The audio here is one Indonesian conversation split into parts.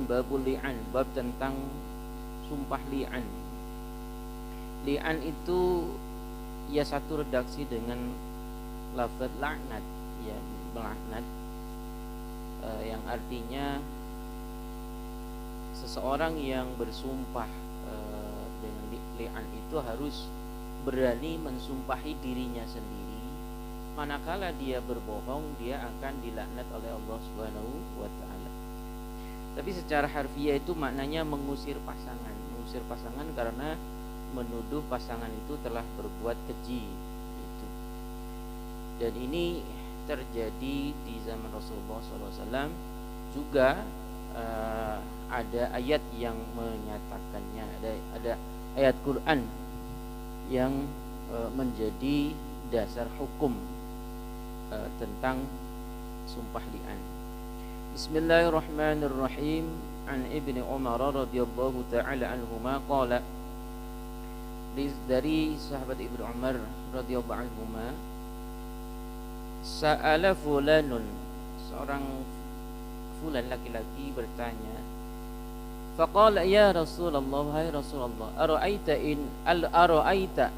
Kemudian babul li'an, bab tentang sumpah li'an. Li'an itu ya satu redaksi dengan lafaz laknat, ya melaknat, yang artinya seseorang yang bersumpah dengan li'an itu harus berani mensumpahi dirinya sendiri. Manakala dia berbohong, dia akan dilaknat oleh Allah Subhanahu wa taala. Tapi secara harfiah itu maknanya mengusir pasangan. Mengusir pasangan karena menuduh pasangan itu telah berbuat keji gitu. Dan ini terjadi di zaman Rasulullah SAW. Juga ada ayat yang menyatakannya. Ada ayat Quran yang menjadi dasar hukum tentang sumpah li'an. Bismillahirrahmanirrahim. An Ibnu Umar radhiyallahu ta'ala anhuma qala, dari sahabat Ibnu Umar radhiyallahu anhuma, sa'ala fulanun, seorang fulan laki-laki bertanya, faqala ya Rasulullah, hai Rasulullah, ara'aita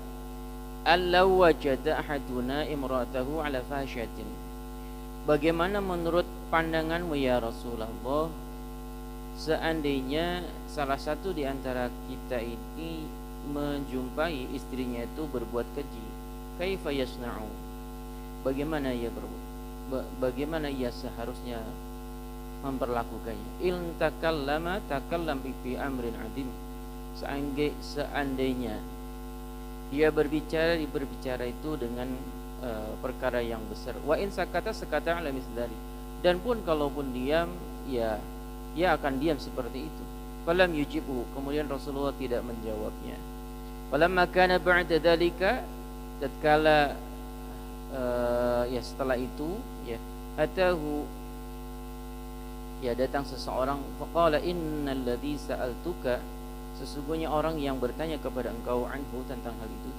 allau wajada ahaduna imra'atahu ala fahsyatin, bagaimana menurut pandanganmu ya Rasulullah, seandainya salah satu di antara kita ini menjumpai istrinya itu berbuat keji, kaifa yasna'u, bagaimana ia seharusnya memperlakukannya. In takallama takallam bi amrin adim, seandainya dia berbicara itu dengan perkara yang besar. Wa in sakata ala misdari, dan pun kalaupun diam, ya ia akan diam seperti itu. Falam yujibu, kemudian Rasulullah tidak menjawabnya. Falamma kana ba'da dzalika, tatkala ya setelah itu, ya atahu, ya datang seseorang, faqala innal ladzi sa'altuka, sesungguhnya orang yang bertanya kepada engkau anhu tentang hal itu,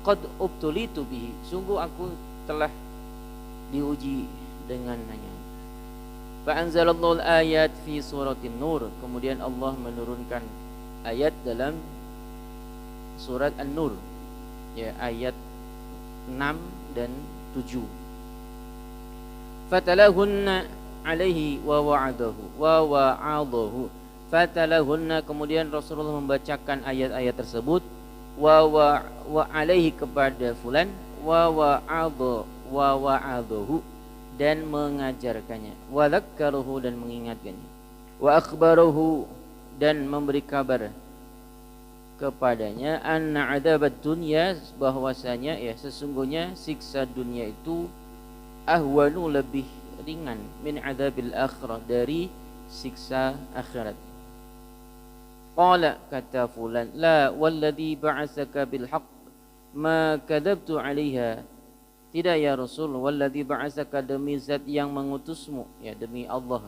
qad ubtulitu bihi, sungguh aku telah diuji dengannya. Fa anzalallahu al-ayat fi suratin nur, kemudian Allah menurunkan ayat dalam surat An-Nur, ya ayat 6 dan 7. Fatalahunna alaihi wa wa'adahu. Fatalahunna, kemudian Rasulullah membacakan ayat-ayat tersebut, wa alaihi kepada fulan, wa wa'adahu dan mengajarkannya, wa dzakkaruhu dan mengingatkannya, wa akhbarahu dan memberi kabar kepadanya, anna adzabad dunya, bahwasanya ya sesungguhnya siksa dunia itu ahwanu, lebih ringan, min adzabil akhirah, dari siksa akhirat. Qala, kata fulan, la walladzi ba'atsaka bil haqq ma kadzabtu 'alaiha, tidak ya Rasul, walladzi ba'atsaka, demi zat yang mengutusmu, ya demi Allah,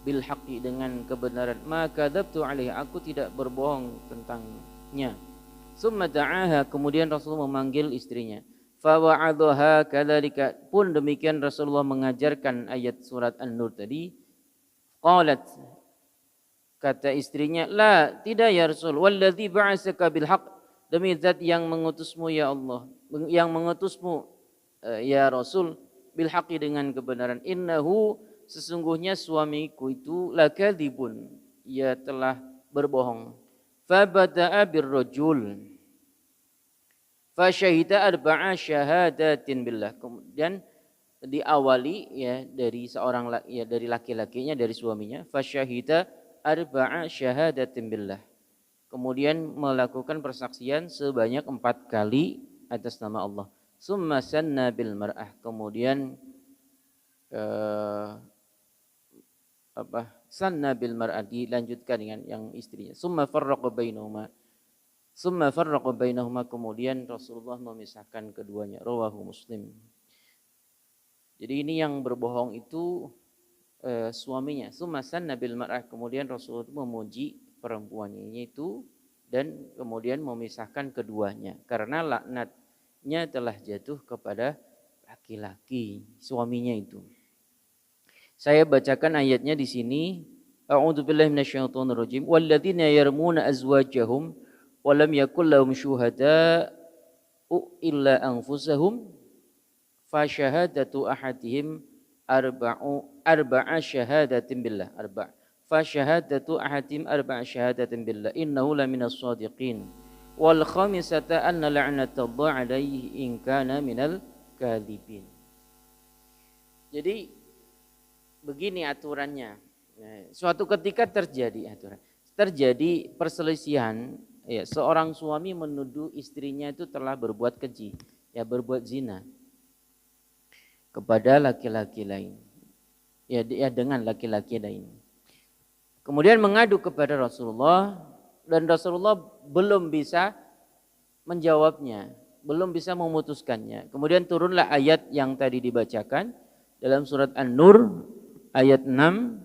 bil haqqi dengan kebenaran, ma kadzabtu 'alaiha, aku tidak berbohong tentangnya. Summa da'aha, kemudian Rasulullah memanggil istrinya, fa wa'adhaha kadzalika, pun demikian Rasulullah mengajarkan ayat surat An-Nur tadi. Qalat, kata istrinya, la, tidak ya Rasul, walladzi ba'atsaka bil haqq, demi zat yang mengutusmu ya Allah, yang mengutusmu ya Rasul, bil haqqi dengan kebenaran, innahu, sesungguhnya suamiku itu lakadzibun, ia telah berbohong. Fa bada'a birrajul fa syahida arba'a syahadatin billah, kemudian diawali ya dari seorang, ya dari laki-lakinya, dari suaminya, fa syahida arba'a syahadatin billah, kemudian melakukan persaksian sebanyak 4 kali atas nama Allah. Summa sanna bil mar'ah, kemudian sanna bil mar'ah, dilanjutkan dengan yang istrinya. Summa farraqa bainahuma, kemudian Rasulullah memisahkan keduanya. Rawahu Muslim. Jadi ini yang berbohong itu suaminya. Summa sanna bil mar'ah, kemudian Rasulullah memuji perempuannya itu dan kemudian memisahkan keduanya karena laknatnya telah jatuh kepada laki-laki, suaminya itu. Saya bacakan ayatnya di sini. A'udzubillahi minasyaitonirrajim. Walladzina yarmuna azwajahum wa lam yakul lahum syuhada'u illa anfusahum fa syahadatu ahadihim arba'a syahadatin billah. Fa syahadatu ahadihim arba'a syahadatin billah innahu laminas shadiqin. Wal khamisata anna la'natallahi 'alaihi in kana minal kadhibin. Jadi begini aturannya. Suatu ketika terjadi perselisihan, ya, seorang suami menuduh istrinya itu telah berbuat keji, ya, berbuat zina kepada laki-laki lain, ya dengan laki-laki lain. Kemudian mengadu kepada Rasulullah dan Rasulullah belum bisa menjawabnya, belum bisa memutuskannya. Kemudian turunlah ayat yang tadi dibacakan dalam surat An-Nur ayat 6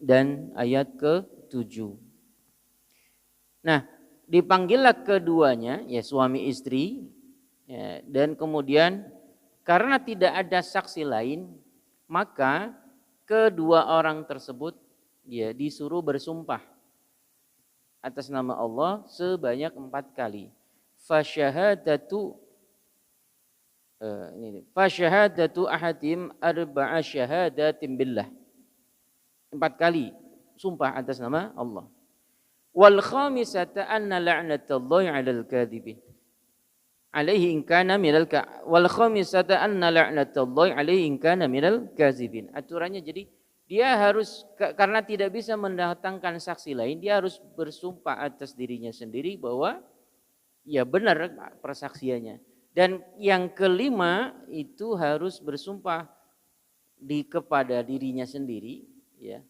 dan ayat ke-7. Nah, dipanggillah keduanya, ya suami istri, ya, dan kemudian karena tidak ada saksi lain, maka kedua orang tersebut, ya, disuruh bersumpah atas nama Allah sebanyak 4 kali. Fasyahadatu ahadim arba'a syahadatin billah. 4 kali sumpah atas nama Allah. Wal khamisata anna la'natallahi 'alal kadhibin. Alaihi in kana minal wal khamisata anna la'natallahi 'alaihi in kana minal kadzibin. Aturannya jadi dia harus, karena tidak bisa mendatangkan saksi lain, dia harus bersumpah atas dirinya sendiri bahwa ya benar persaksiannya. Dan yang kelima itu harus bersumpah kepada dirinya sendiri, ya.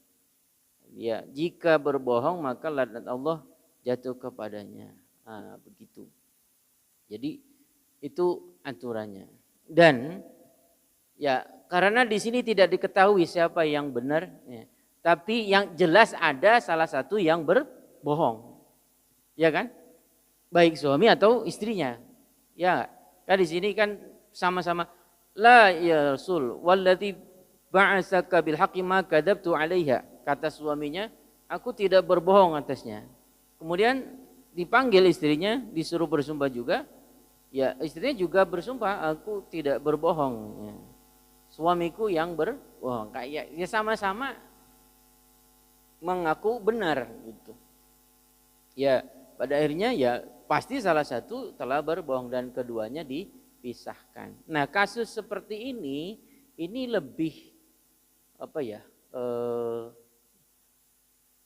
Ya, jika berbohong maka laknat Allah jatuh kepadanya. Nah, begitu. Jadi itu aturannya. Dan ya karena di sini tidak diketahui siapa yang benar, ya, tapi yang jelas ada salah satu yang berbohong, ya kan? Baik suami atau istrinya, ya. Kan di sini kan sama-sama la ya Rasul wallati ba'asaka bil haqqi ma kadzabtu 'alaiha. Kata suaminya, aku tidak berbohong atasnya. Kemudian dipanggil istrinya, disuruh bersumpah juga. Ya, istrinya juga bersumpah, aku tidak berbohong. Ya. Suamiku yang berbohong. Kayak ya sama-sama mengaku benar gitu. Ya, pada akhirnya ya pasti salah satu telah berbohong dan keduanya dipisahkan. Nah, kasus seperti ini lebih apa ya?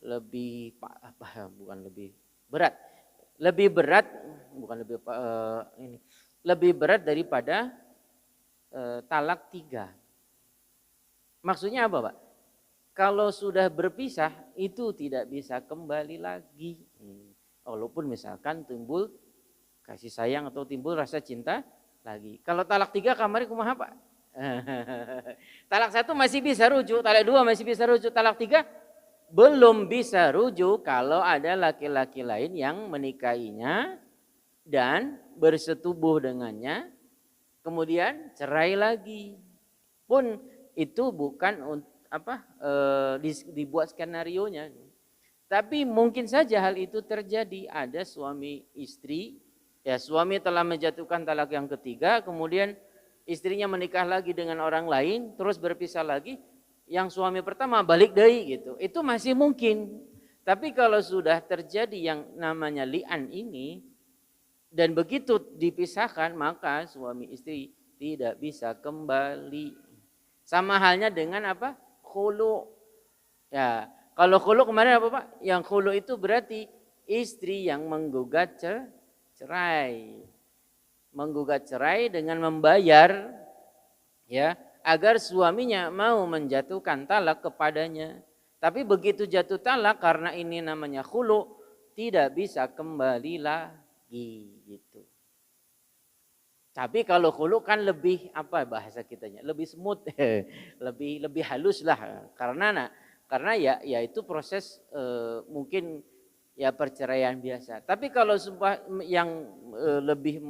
Lebih bukan lebih berat. Lebih berat bukan lebih ini. Lebih berat daripada talak 3. Maksudnya apa, Pak? Kalau sudah berpisah itu tidak bisa kembali lagi. Walaupun misalkan timbul kasih sayang atau timbul rasa cinta lagi. Kalau talak 3 kamari kumaha, Pak? Talak 1 masih bisa rujuk, talak 2 masih bisa rujuk, talak 3 belum bisa rujuk kalau ada laki-laki lain yang menikahinya dan bersetubuh dengannya, kemudian cerai lagi. Pun itu bukan dibuat skenarionya. Tapi mungkin saja hal itu terjadi. Ada suami istri, ya suami telah menjatuhkan talak yang ketiga, kemudian istrinya menikah lagi dengan orang lain, terus berpisah lagi. Yang suami pertama balik deui gitu. Itu masih mungkin. Tapi kalau sudah terjadi yang namanya li'an ini dan begitu dipisahkan, maka suami istri tidak bisa kembali. Sama halnya dengan apa? Khulu. Ya, kalau khulu kemarin apa, Pak? Yang khulu itu berarti istri yang menggugat cerai. Menggugat cerai dengan membayar, ya, agar suaminya mau menjatuhkan talak kepadanya. Tapi begitu jatuh talak karena ini namanya khulu, tidak bisa kembali lagi gitu. Tapi kalau khulu kan lebih apa bahasa kitanya? Lebih smooth, lebih halus lah karena ya itu proses mungkin ya perceraian biasa. Tapi kalau sumpah yang lebih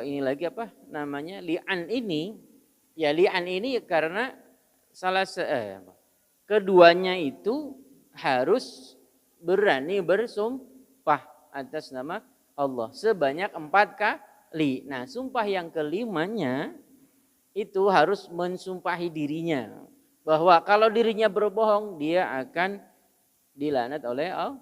ini lagi apa namanya li'an ini, ya li'an ini karena keduanya itu harus berani bersumpah atas nama Allah sebanyak 4 kali. Nah, sumpah yang kelimanya itu harus mensumpahi dirinya bahwa kalau dirinya berbohong dia akan dilaknat oleh Allah.